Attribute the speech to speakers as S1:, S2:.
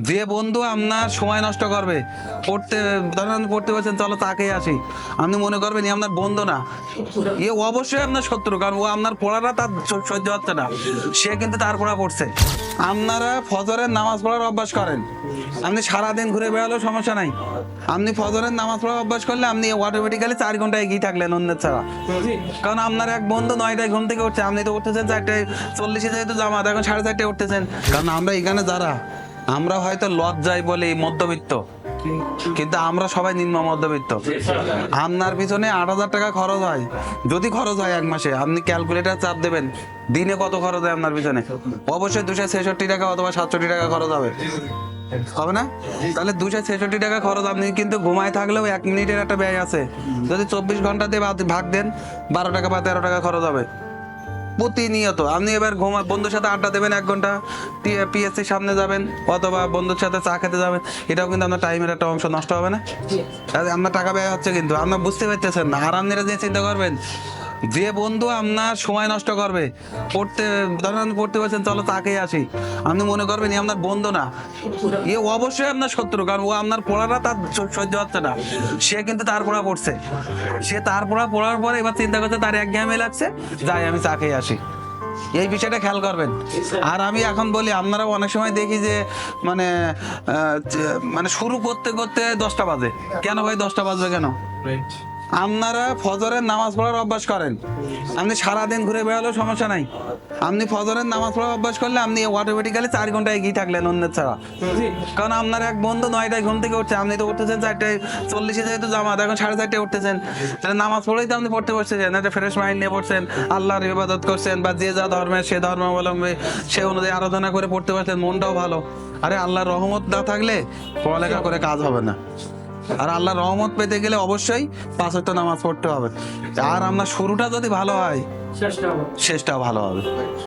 S1: যে বন্ধু আপনার সময় নষ্ট করবে পড়তে, ধরেন পড়তে বলছেন চলো তাকেই আসি, আপনি মনে করবেন ই আপনার বন্ধু না, এ অবশ্যই আপনার শত্রু, কারণ ও আপনার পড়াটা তার সহ্য হচ্ছে না, সে কিন্তু তার পড়া পড়ছে। আপনারা ফজরের নামাজ পড়ার অভ্যাস করেন, আপনি সারাদিন ঘুরে বেড়ালেও সমস্যা নাই, আপনি ফজরের নামাজ পড়ার অভ্যাস করলে আপনি অটোমেটিক্যালি 4 ঘন্টা এগিয়ে থাকলেন অন্যের ছাড়া। কারণ আপনার এক বন্ধু 9টায় ঘুম থেকে উঠছে, আপনি তো উঠতেছেন 4:40 যেহেতু জামাত, এখন 4:30 উঠতেছেন। কারণ আমরা এখানে যারা, আমরা হয়তো লজ্জায় বলি মধ্যবিত্ত, কিন্তু আমরা সবাই নিম্ন মধ্যবিত্ত। আপনার পিছনে 8,000 টাকা খরচ হয়, যদি খরচ হয় এক মাসে, আপনি ক্যালকুলেটার চাপ দেবেন দিনে কত খরচ হয় আপনার পিছনে। অবশ্যই 266 টাকা অথবা 67 টাকা খরচ হবে, হবে না? তাহলে 266 টাকা খরচ, আপনি কিন্তু ঘুমায় থাকলেও 1 মিনিটের একটা ব্যয় আছে, যদি 24 ঘন্টা দিয়ে ভাগ দেন 12 টাকা বা 13 টাকা খরচ হবে প্রতিনিয়ত। আপনি এবার বন্ধুর সাথে আড্ডা দেবেন 1 ঘন্টা, পিএসসির সামনে যাবেন অথবা বন্ধুর সাথে চা খেতে যাবেন, এটাও কিন্তু আপনার টাইমের একটা অংশ নষ্ট হবে না? আপনার টাকা ব্যয় হচ্ছে, কিন্তু আপনার বুঝতে পারতেছেন না। আর আপনারা যে চিন্তা করবেন, যে বন্ধু আপনার সময় নষ্ট করবে পড়তে, ধরেন পড়তে বলছেন চলো তাকেই আসি, আপনি মনে করবেন ই আপনার বন্ধু না, এ অবশ্যই আপনার শত্রু, কারণ ও আপনার পড়াটা তার সহ্য হচ্ছে না, সে কিন্তু তার পড়া পড়ছে। সে তার পড়া পড়ার পরে এবার চিন্তা করছে তার একঘেয়েমি লাগছে, যাই আমি চা খেয়ে আসি। এই বিষয়টা খেয়াল করবেন। আর আমি এখন বলি, আপনারাও অনেক সময় দেখি যে মানে মানে শুরু করতে করতে 10টা বাজে। কেন ভাই 10টা বাজবে কেন? আপনারা ফজরের নামাজ পড়ার অভ্যাস করেন, আপনি সারাদিন ঘুরে বেড়ালেও সমস্যা নাই, আপনি ফজরের নামাজ পড়ার অভ্যাস করলে আপনি অটোমেটিক্যালি 4 ঘন্টা এগিয়ে থাকলেন অন্যের ছাড়া। কারণ আপনার এক বন্ধু 9টায় ঘুম থেকে উঠছে, আপনি তো উঠতেছেন 4:40 যেহেতু জামাত, এখন 4:30 উঠতেছেন, তাহলে নামাজ পড়েই তো আপনি পড়তে বসতেছেন, একটা ফ্রেশ মাইন্ড নিয়ে পড়ছেন, আল্লাহর ইবাদত করছেন, বা যে যা ধর্মের সে ধর্মাবলম্বী সে অনুযায়ী আরাধনা করে পড়তে পারছেন, মনটাও ভালো। আরে আল্লাহর রহমত না থাকলে পড়ালেখা করে কাজ হবে না। আর আল্লাহর রহমত পেতে গেলে অবশ্যই 5 ওয়াক্ত নামাজ পড়তে হবে। আর আপনার শুরুটা যদি ভালো হয়, শেষটাও ভালো হবে।